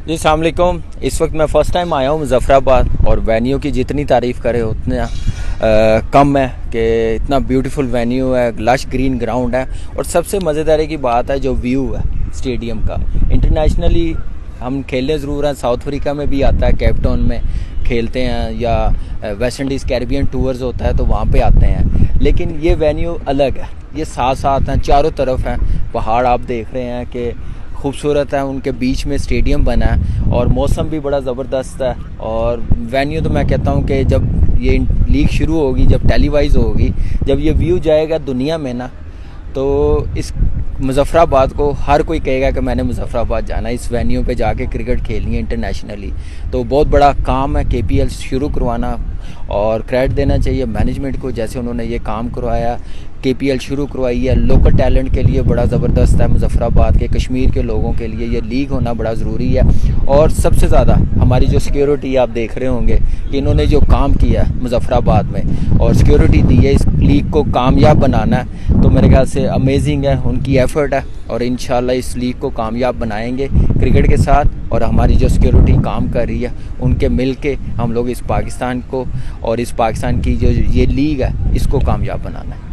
जी अस्सलाम वालेकुम। इस वक्त मैं फ़र्स्ट टाइम आया हूँ मुज़फ़्फ़राबाद और वेन्यू की जितनी तारीफ़ करे उतने कम है कि इतना ब्यूटीफुल वेन्यू है, लश ग्रीन ग्राउंड है और सबसे मज़ेदार की बात है जो व्यू है स्टेडियम का। इंटरनेशनली हम खेलने ज़रूर हैं, साउथ अफ्रीका में भी आता है, केप टाउन में खेलते हैं या वेस्ट इंडीज़ कैरिबियन टूर्स होता है तो वहाँ पे आते हैं, लेकिन ये वेन्यू अलग है। ये साथ साथ हैं, चारों तरफ हैं पहाड़, आप देख रहे हैं कि खूबसूरत है, उनके बीच में स्टेडियम बना है और मौसम भी बड़ा ज़बरदस्त है। और वेन्यू तो मैं कहता हूँ कि जब ये लीग शुरू होगी, जब टेलीवाइज होगी, जब ये व्यू जाएगा दुनिया में ना, तो इस मुज़फ़्फ़राबाद को हर कोई कहेगा कि मैंने मुज़फ़्फ़राबाद जाना है, इस वेन्यू पे जाके क्रिकेट खेलनी है इंटरनेशनली। तो बहुत बड़ा काम है केपीएल शुरू करवाना और क्रेडिट देना चाहिए मैनेजमेंट को, जैसे उन्होंने ये काम करवाया, केपीएल शुरू करवाई है। लोकल टैलेंट के लिए बड़ा ज़बरदस्त है, मुज़फ़्फ़राबाद के, कश्मीर के लोगों के लिए ये लीग होना बड़ा ज़रूरी है। और सबसे ज़्यादा हमारी जो सिक्योरिटी, आप देख रहे होंगे कि इन्होंने जो काम किया है मुज़फ़्फ़राबाद में और सिक्योरिटी दी है, इस लीग को कामयाब बनाना है, तो मेरे ख्याल से अमेजिंग है, उनकी एफ़र्ट है और इंशाल्लाह इस लीग को कामयाब बनाएंगे क्रिकेट के साथ। और हमारी जो सिक्योरिटी काम कर रही है उनके मिल के हम लोग इस पाकिस्तान को और इस पाकिस्तान की जो ये लीग है इसको कामयाब बनाना है।